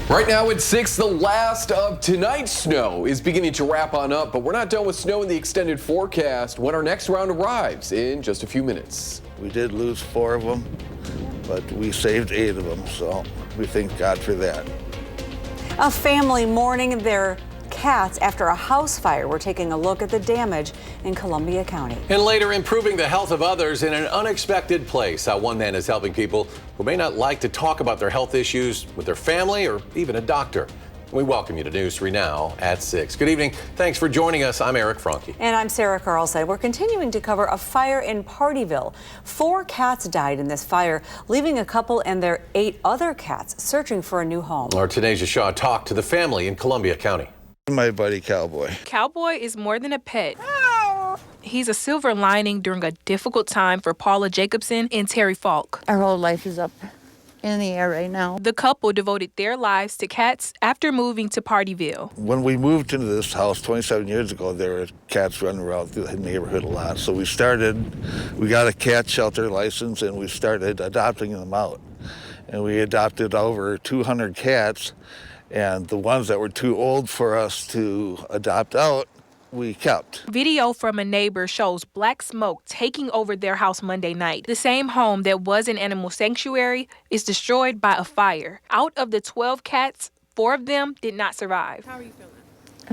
Right now at 6, the last of tonight's snow is beginning to wrap on up, but we're not done with snow in the extended forecast when our next round arrives in just a few minutes. We did lose 4 of them, but we saved 8 of them, so we thank God for that. A family mourning their cats after a house fire. We're taking a look at the damage in Columbia County. And later, improving the health of others in an unexpected place. How one man is helping people who may not like to talk about their health issues with their family or even a doctor. We welcome you to News 3 Now at 6. Good evening. Thanks for joining us. I'm Eric Franke. And I'm Sarah Carlson. We're continuing to cover a fire in Partyville. 4 cats died in this fire, leaving a couple and their 8 other cats searching for a new home. Our Tanisha Shaw talked to the family in Columbia County. My buddy Cowboy. Cowboy is more than a pet. He's a silver lining during a difficult time for Paula Jacobson and Terry Falk. Our whole life is up in the air right now. The couple devoted their lives to cats after moving to Partyville. When we moved into this house 27 years ago, there were cats running around through the neighborhood a lot. So we got a cat shelter license and we started adopting them out. And we adopted over 200 cats. And the ones that were too old for us to adopt out, we kept. Video from a neighbor shows black smoke taking over their house Monday night. The same home that was an animal sanctuary is destroyed by a fire. Out of the 12 cats, 4 of them did not survive. How are you feeling?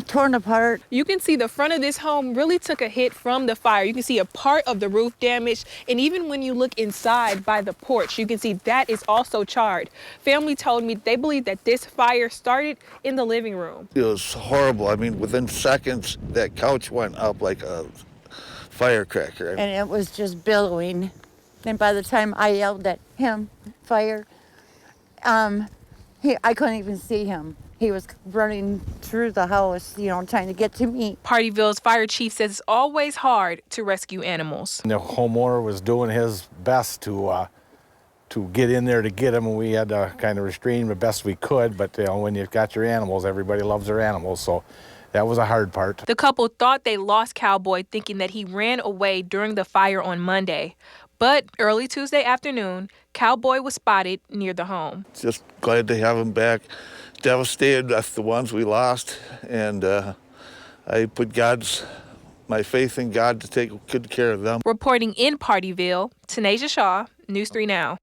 Torn apart. You can see the front of this home really took a hit from the fire. You can see a part of the roof damaged. And even when you look inside by the porch, you can see that is also charred. Family told me they believe that this fire started in the living room. It was horrible. I mean, within seconds, that couch went up like a firecracker. And it was just billowing. And by the time I yelled at him, fire, I couldn't even see him. He was running through the house, trying to get to me. Partyville's fire chief says it's always hard to rescue animals. The homeowner was doing his best to get in there to get him, and we had to kind of restrain him the best we could. But when you've got your animals, everybody loves their animals, so that was a hard part. The couple thought they lost Cowboy, thinking that he ran away during the fire on Monday. But early Tuesday afternoon, Cowboy was spotted near the home. Just glad to have him back. Devastated with the ones we lost, and I put my faith in God to take good care of them. Reporting in Partyville, Tanisha Shaw, News 3 Now.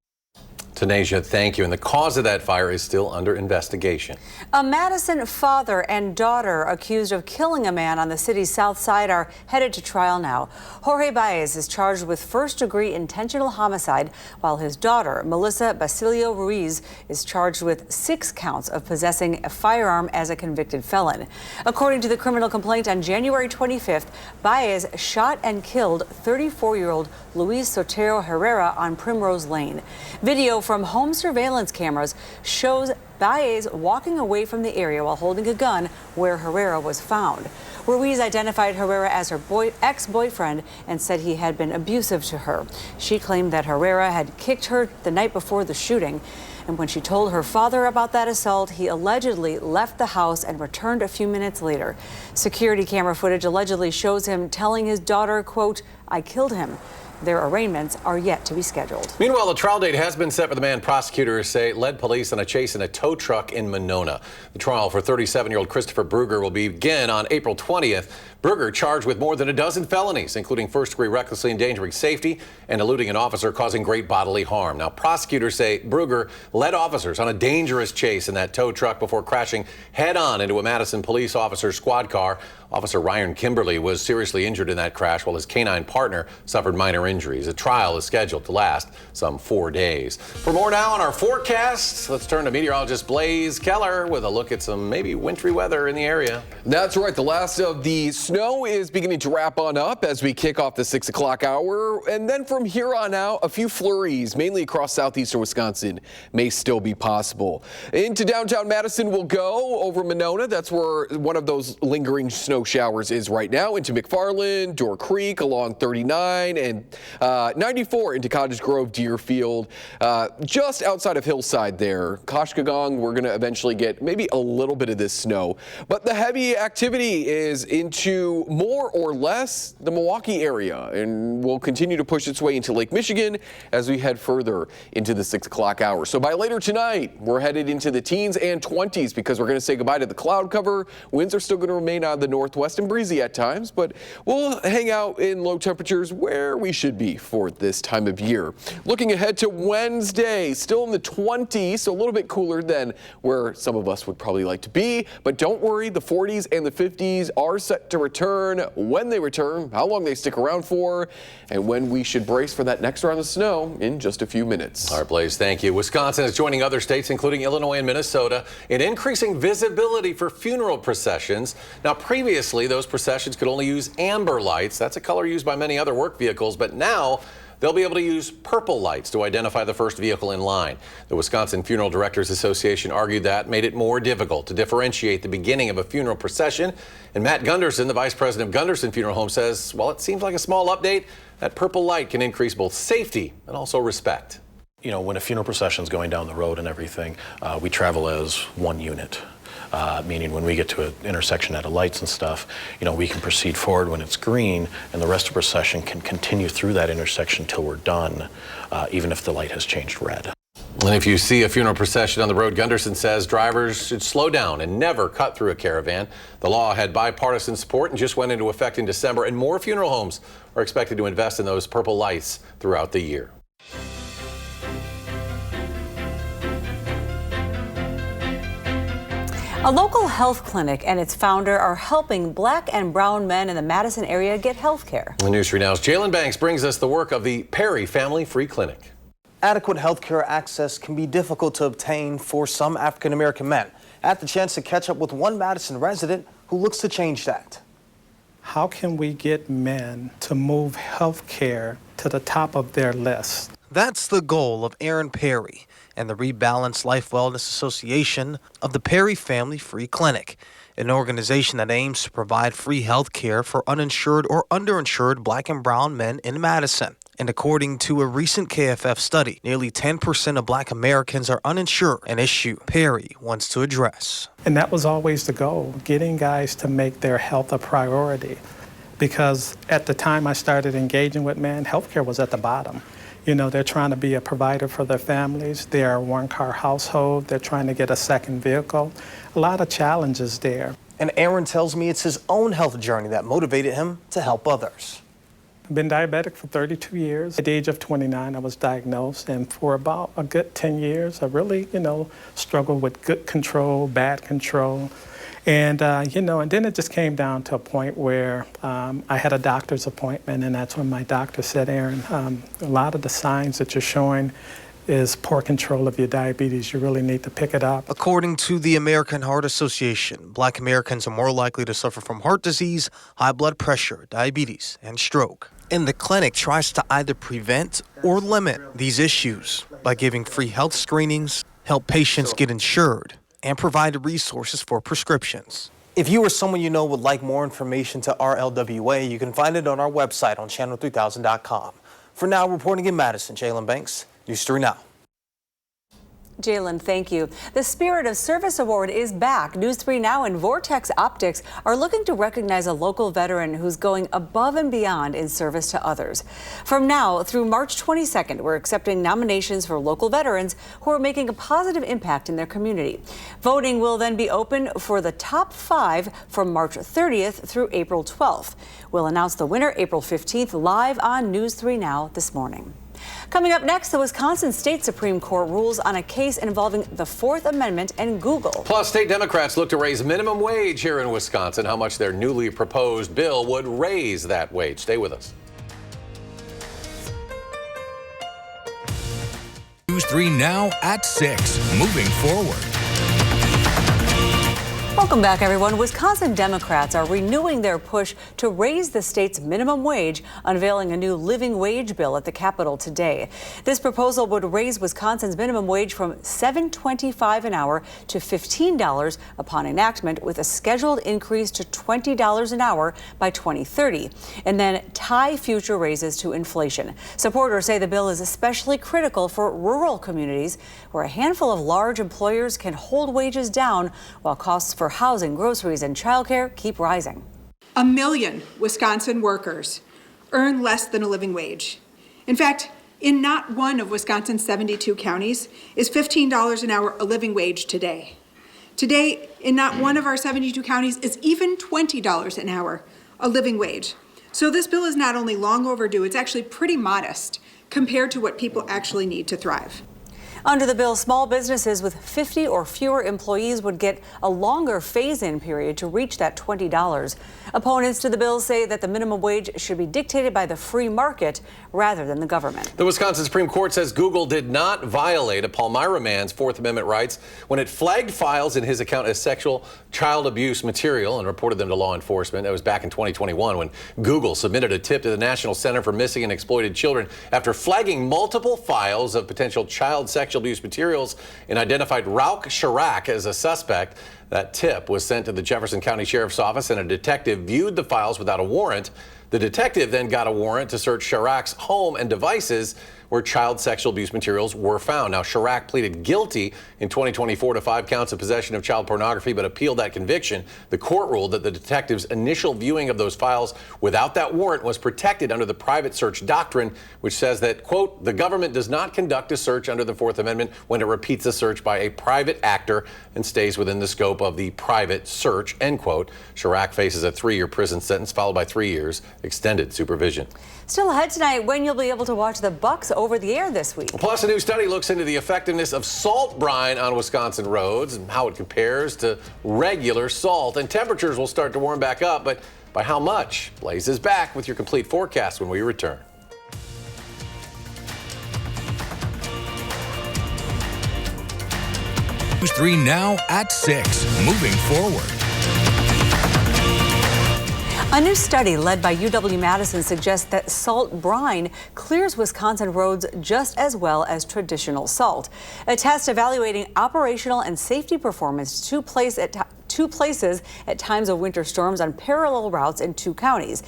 Tanisha, thank you. And the cause of that fire is still under investigation. A Madison father and daughter accused of killing a man on the city's south side are headed to trial now. Jorge Baez is charged with first-degree intentional homicide, while his daughter, Melissa Basilio Ruiz, is charged with 6 counts of possessing a firearm as a convicted felon. According to the criminal complaint, on January 25th, Baez shot and killed 34-year-old Luis Sotero Herrera on Primrose Lane. Video from home surveillance cameras shows Baez walking away from the area while holding a gun where Herrera was found. Ruiz identified Herrera as her ex-boyfriend and said he had been abusive to her. She claimed that Herrera had kicked her the night before the shooting. And when she told her father about that assault, he allegedly left the house and returned a few minutes later. Security camera footage allegedly shows him telling his daughter, quote, "I killed him." Their arraignments are yet to be scheduled. Meanwhile, the trial date has been set for the man prosecutors say led police on a chase in a tow truck in Monona. The trial for 37-year-old Christopher Bruger will begin on April 20th. Bruger charged with more than a dozen felonies, including first-degree recklessly endangering safety and eluding an officer causing great bodily harm. Now, prosecutors say Bruger led officers on a dangerous chase in that tow truck before crashing head-on into a Madison police officer's squad car. Officer Ryan Kimberly was seriously injured in that crash while his canine partner suffered minor injuries. A trial is scheduled to last some 4 days. For more now on our forecasts, let's turn to meteorologist Blaze Keller with a look at some maybe wintry weather in the area. That's right. The last of the snow is beginning to wrap on up as we kick off the 6 o'clock hour. And then from here on out, a few flurries, mainly across southeastern Wisconsin, may still be possible. Into downtown Madison we'll go over Monona. That's where one of those lingering snow snow showers is right now into McFarland, Door Creek along 39 and 94 into Cottage Grove, Deerfield, just outside of Hillside there. Koshkagong, we're going to eventually get maybe a little bit of this snow, but the heavy activity is into more or less the Milwaukee area and will continue to push its way into Lake Michigan as we head further into the 6 o'clock hour. So by later tonight, we're headed into the teens and 20s because we're going to say goodbye to the cloud cover. Winds are still going to remain out of the northwest and breezy at times, but we'll hang out in low temperatures where we should be for this time of year. Looking ahead to Wednesday, still in the 20s, so a little bit cooler than where some of us would probably like to be, but don't worry, the 40s and the 50s are set to return. When they return, how long they stick around for, and when we should brace for that next round of snow in just a few minutes. All right, Blaze, thank you. Wisconsin is joining other states, including Illinois and Minnesota, in increasing visibility for funeral processions. Now, previously, those processions could only use amber lights. That's a color used by many other work vehicles, but now they'll be able to use purple lights to identify the first vehicle in line. The Wisconsin Funeral Directors Association argued that made it more difficult to differentiate the beginning of a funeral procession. And Matt Gunderson, the vice president of Gunderson Funeral Home, says, while it seems like a small update, that purple light can increase both safety and also respect. You know, when a funeral procession is going down the road and everything, we travel as one unit. Meaning when we get to an intersection at a lights and stuff, you know, we can proceed forward when it's green, and the rest of the procession can continue through that intersection till we're done, even if the light has changed red. And if you see a funeral procession on the road, Gunderson says drivers should slow down and never cut through a caravan. The law had bipartisan support and just went into effect in December, and more funeral homes are expected to invest in those purple lights throughout the year. A local health clinic and its founder are helping black and brown men in the Madison area get health care. The News 3 Now's Jalen Banks brings us the work of the Perry Family Free Clinic. Adequate health care access can be difficult to obtain for some African American men. I had the chance to catch up with one Madison resident who looks to change that. How can we get men to move health care to the top of their list? That's the goal of Aaron Perry and the Rebalanced Life Wellness Association of the Perry Family Free Clinic, an organization that aims to provide free health care for uninsured or underinsured black and brown men in Madison. And according to a recent KFF study, nearly 10% of black Americans are uninsured, an issue Perry wants to address. And that was always the goal, getting guys to make their health a priority. Because at the time I started engaging with men, healthcare was at the bottom. You know, they're trying to be a provider for their families. They're a one-car household. They're trying to get a second vehicle. A lot of challenges there. And Aaron tells me it's his own health journey that motivated him to help others. I've been diabetic for 32 years. At the age of 29, I was diagnosed, and for about a good 10 years, I really, struggled with good control, bad control. And, and then it just came down to a point where I had a doctor's appointment, and that's when my doctor said, Aaron, a lot of the signs that you're showing is poor control of your diabetes. You really need to pick it up. According to the American Heart Association, black Americans are more likely to suffer from heart disease, high blood pressure, diabetes, and stroke. And the clinic tries to either prevent or limit these issues by giving free health screenings, help patients get insured, and provide resources for prescriptions. If you or someone you know would like more information to RLWA, you can find it on our website on channel3000.com. For now, reporting in Madison, Jalen Banks, News 3 Now. Jalen, thank you. The Spirit of Service Award is back. News 3 Now and Vortex Optics are looking to recognize a local veteran who's going above and beyond in service to others. From now through March 22nd, we're accepting nominations for local veterans who are making a positive impact in their community. Voting will then be open for the top 5 from March 30th through April 12th. We'll announce the winner April 15th live on News 3 Now this morning. Coming up next, the Wisconsin State Supreme Court rules on a case involving the Fourth Amendment and Google. Plus, state Democrats look to raise minimum wage here in Wisconsin. How much their newly proposed bill would raise that wage. Stay with us. News 3 Now at 6. Moving forward. Welcome back, everyone. Wisconsin Democrats are renewing their push to raise the state's minimum wage, unveiling a new living wage bill at the Capitol today. This proposal would raise Wisconsin's minimum wage from $7.25 an hour to $15 upon enactment, with a scheduled increase to $20 an hour by 2030, and then tie future raises to inflation. Supporters say the bill is especially critical for rural communities, where a handful of large employers can hold wages down while costs for housing, groceries, and childcare keep rising. 1 million Wisconsin workers earn less than a living wage. In fact, in not one of Wisconsin's 72 counties is $15 an hour a living wage today. Today, in not one of our 72 counties is even $20 an hour a living wage. So this bill is not only long overdue, it's actually pretty modest compared to what people actually need to thrive. Under the bill, small businesses with 50 or fewer employees would get a longer phase-in period to reach that $20. Opponents to the bill say that the minimum wage should be dictated by the free market rather than the government. The Wisconsin Supreme Court says Google did not violate a Palmyra man's Fourth Amendment rights when it flagged files in his account as sexual child abuse material and reported them to law enforcement. That was back in 2021 when Google submitted a tip to the National Center for Missing and Exploited Children after flagging multiple files of potential child sexual abuse materials and identified Ralph Chirac as a suspect. That tip was sent to the Jefferson County Sheriff's Office, and a detective viewed the files without a warrant. The detective then got a warrant to search Chirac's home and devices where child sexual abuse materials were found. Now, Chirac pleaded guilty in 2024 to 5 counts of possession of child pornography, but appealed that conviction. The court ruled that the detective's initial viewing of those files without that warrant was protected under the private search doctrine, which says that, quote, the government does not conduct a search under the Fourth Amendment when it repeats a search by a private actor and stays within the scope of the private search, end quote. Chirac faces a 3-year prison sentence followed by 3 years extended supervision. Still ahead tonight, when you'll be able to watch the Bucks over the air this week. Plus, a new study looks into the effectiveness of salt brine on Wisconsin roads and how it compares to regular salt. And temperatures will start to warm back up, but by how much? Blaze is back with your complete forecast when we return. News 3 now at 6. Moving forward. A new study led by UW-Madison suggests that salt brine clears Wisconsin roads just as well as traditional salt. A test evaluating operational and safety performance took place at 2 places at times of winter storms on parallel routes in 2 counties.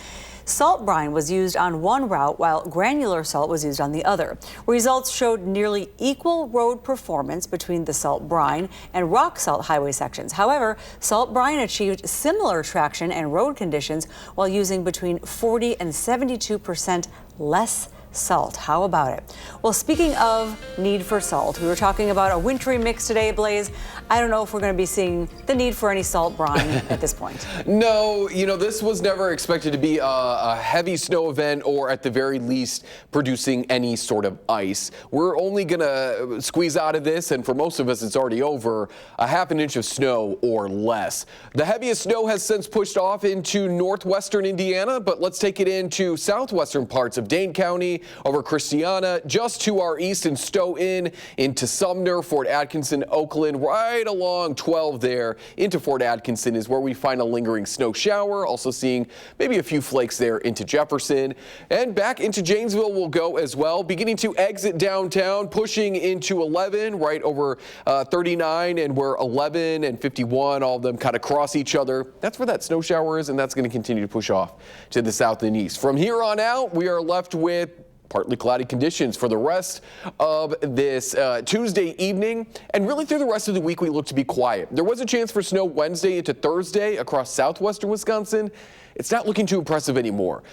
Salt brine was used on one route while granular salt was used on the other. Results showed nearly equal road performance between the salt brine and rock salt highway sections. However, salt brine achieved similar traction and road conditions while using between 40 and 72% less salt. How about it? Well, speaking of need for salt, we were talking about a wintry mix today, Blaze. I don't know if we're going to be seeing the need for any salt brine at this point. No, you know, this was never expected to be a heavy snow event or at the very least producing any sort of ice. We're only going to squeeze out of this, and for most of us it's already over, a half an inch of snow or less. The heaviest snow has since pushed off into northwestern Indiana, but let's take it into southwestern parts of Dane County, over Christiana, just to our east, and Stowe into Sumner, Fort Atkinson, Oakland, right along 12 there into Fort Atkinson is where we find a lingering snow shower. Also seeing maybe a few flakes there into Jefferson, and back into Janesville we'll go as well, beginning to exit downtown, pushing into 11 right over 39, and where 11 and 51, all of them kind of cross each other. That's where that snow shower is, and that's going to continue to push off to the south and east. From here on out, we are left with partly cloudy conditions for the rest of this Tuesday evening, and really through the rest of the week we look to be quiet. There was a chance for snow Wednesday into Thursday across southwestern Wisconsin. It's not looking too impressive anymore.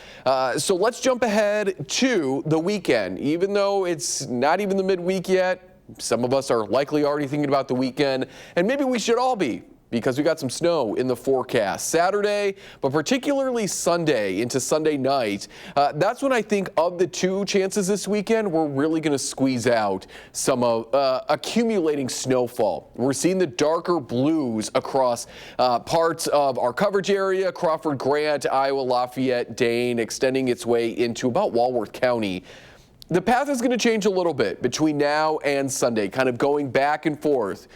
So let's jump ahead to the weekend. Even though it's not even the midweek yet, some of us are likely already thinking about the weekend, and maybe we should all be, because we got some snow in the forecast Saturday, but particularly Sunday into Sunday night. That's when I think of the 2 chances this weekend, we're really going to squeeze out some of accumulating snowfall. We're seeing the darker blues across parts of our coverage area, Crawford, Grant, Iowa, Lafayette, Dane, extending its way into about Walworth County. The path is going to change a little bit between now and Sunday, kind of going back and forth.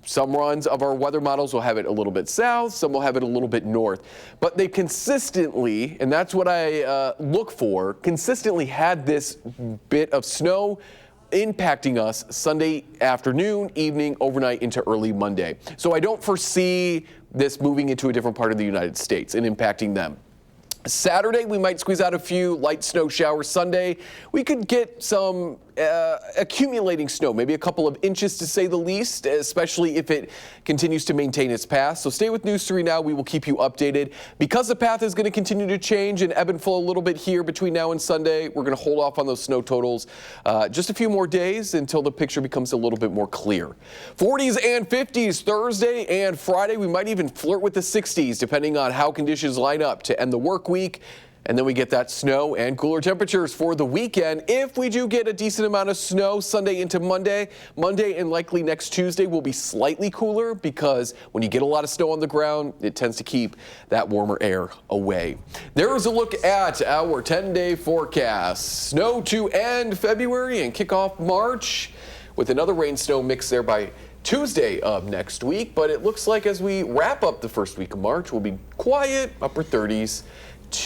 Some runs of our weather models will have it a little bit south, some will have it a little bit north. But they consistently, and that's what I look for, consistently had this bit of snow impacting us Sunday afternoon, evening, overnight into early Monday. So I don't foresee this moving into a different part of the United States and impacting them. Saturday, we might squeeze out a few light snow showers. Sunday, we could get some accumulating snow, maybe a couple of inches to say the least, especially if it continues to maintain its path. So stay with News 3 Now. We will keep you updated. Because the path is going to continue to change and ebb and flow a little bit here between now and Sunday, we're going to hold off on those snow totals just a few more days until the picture becomes a little bit more clear. 40s and 50s Thursday and Friday. We might even flirt with the 60s depending on how conditions line up to end the work week. And then we get that snow and cooler temperatures for the weekend. If we do get a decent amount of snow Sunday into Monday and likely next Tuesday will be slightly cooler because when you get a lot of snow on the ground, it tends to keep that warmer air away. There is a look at our 10-day forecast. Snow to end February and kick off March with another rain snow mix there by Tuesday of next week. But it looks like as we wrap up the first week of March, we'll be quiet, upper 30s.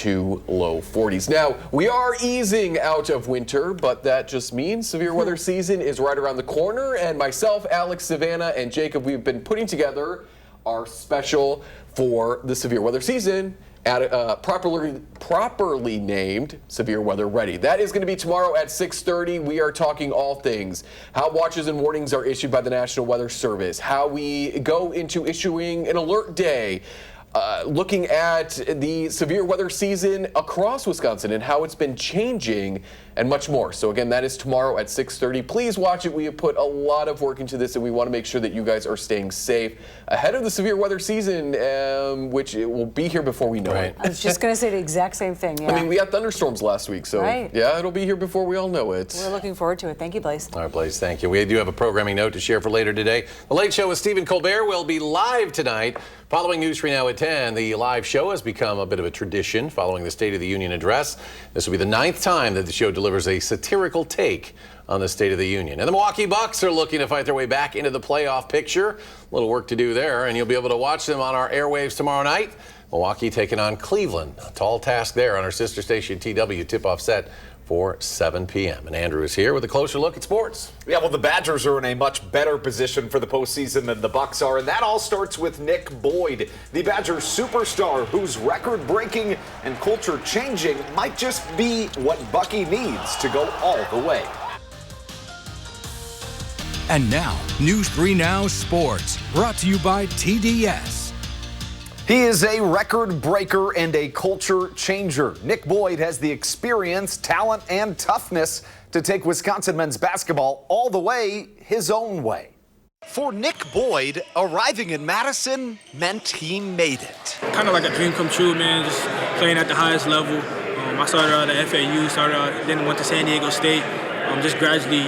To low 40s. Now, we are easing out of winter, but that just means severe weather season is right around the corner. And myself, Alex, Savannah, and Jacob, we've been putting together our special for the severe weather season at properly named Severe Weather Ready. That is going to be tomorrow at 6:30. We are talking all things. How watches and warnings are issued by the National Weather Service. How we go into issuing an alert day. Looking at the severe weather season across Wisconsin and how it's been changing and much more. So again, that is tomorrow at 6:30. Please watch it. We have put a lot of work into this and we want to make sure that you guys are staying safe ahead of the severe weather season, which it will be here before we know it. I was just going to say the exact same thing. Yeah. I mean, we had thunderstorms last week, so yeah, it'll be here before we all know it. We're looking forward to it. Thank you, Blaze. All right, Blaze, thank you. We do have a programming note to share for later today. The Late Show with Stephen Colbert will be live tonight. Following News 3 Now at 10, the live show has become a bit of a tradition following the State of the Union address. This will be the 9th time that the show delivers a satirical take on the State of the Union. And the Milwaukee Bucks are looking to fight their way back into the playoff picture. A little work to do there, and you'll be able to watch them on our airwaves tomorrow night. Milwaukee taking on Cleveland. A tall task there on our sister station TW. Tip-off set for 7 p.m. And Andrew is here with a closer look at sports. Yeah, well, the Badgers are in a much better position for the postseason than the Bucks are, and that all starts with Nick Boyd, the Badgers superstar whose record-breaking and culture-changing might just be what Bucky needs to go all the way. And now, News 3 Now Sports, brought to you by TDS. He is a record breaker and a culture changer. Nick Boyd has the experience, talent, and toughness to take Wisconsin men's basketball all the way his own way. For Nick Boyd, arriving in Madison meant he made it. Kind of like a dream come true, man, just playing at the highest level. I started out at FAU, then went to San Diego State. Just gradually,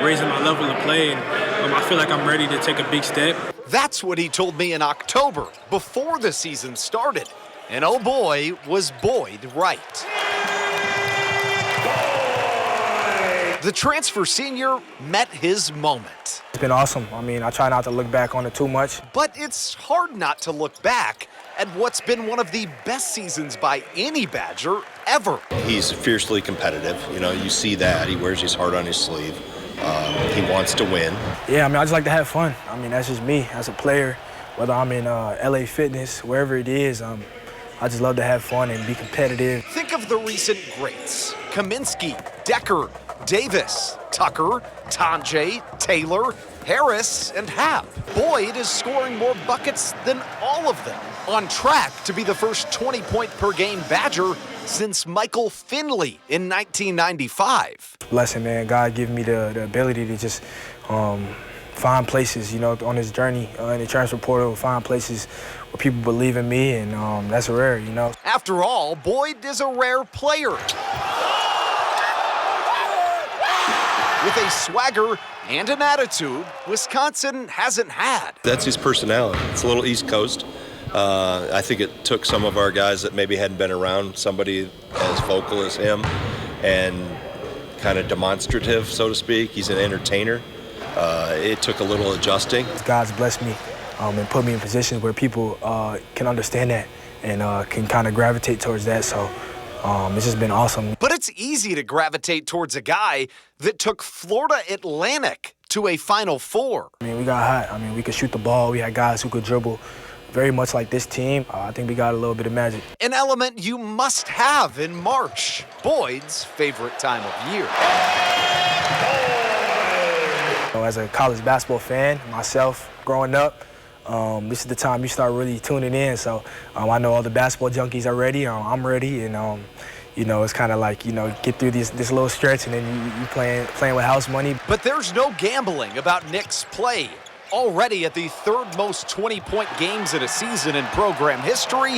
raising my level of play, and I feel like I'm ready to take a big step. That's what he told me in October, before the season started. And oh boy, was Boyd right. The transfer senior met his moment. It's been awesome. I mean, I try not to look back on it too much. But it's hard not to look back at what's been one of the best seasons by any Badger ever. He's fiercely competitive. You see that. He wears his heart on his sleeve. He wants to win. Yeah, I just like to have fun. That's just me as a player. Whether I'm in LA Fitness, wherever it is, I just love to have fun and be competitive. Think of the recent greats. Kaminsky, Decker, Davis, Tucker, Tonje, Taylor, Harris, and Happ. Boyd is scoring more buckets than all of them. On track to be the first 20-point-per-game Badger since Michael Finley in 1995. Blessing, man. God gave me the ability to just find places, on this journey in the transfer portal, find places where people believe in me, and that's rare, After all, Boyd is a rare player. With a swagger and an attitude Wisconsin hasn't had. That's his personality. It's a little East Coast. I think it took some of our guys that maybe hadn't been around somebody as vocal as him and kind of demonstrative, so to speak. He's an entertainer. It took a little adjusting. God's blessed me and put me in positions where people can understand that and can kind of gravitate towards that. So it's just been awesome. But it's easy to gravitate towards a guy that took Florida Atlantic to a Final Four. I mean, we got hot. I mean, we could shoot the ball. We had guys who could dribble. Very much like this team, I think we got a little bit of magic. An element you must have in March, Boyd's favorite time of year. As a college basketball fan, myself, growing up, this is the time you start really tuning in. So I know all the basketball junkies are ready. I'm ready, and it's kind of like, get through this little stretch, and then you playing with house money. But there's no gambling about Nick's play. Already at the third most 20-point games in a season in program history,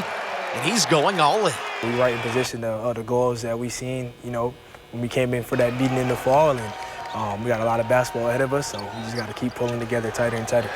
and he's going all in. We right in position of the goals that we seen, when we came in for that beating in the fall, and we got a lot of basketball ahead of us, so we just got to keep pulling together tighter and tighter.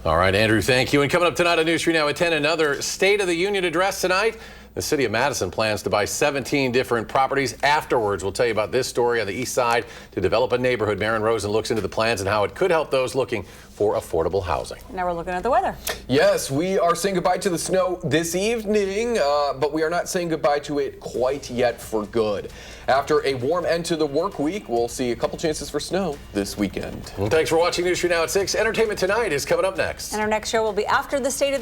All right, Andrew, thank you. And coming up tonight on News 3 Now at 10, another State of the Union address tonight. The city of Madison plans to buy 17 different properties. Afterwards, we'll tell you about this story on the east side to develop a neighborhood. Maren Rosen looks into the plans and how it could help those looking for affordable housing. Now we're looking at the weather. Yes, we are saying goodbye to the snow this evening, but we are not saying goodbye to it quite yet for good. After a warm end to the work week, we'll see a couple chances for snow this weekend. And thanks for watching News 3 Now at 6. Entertainment Tonight is coming up next. And our next show will be after the State of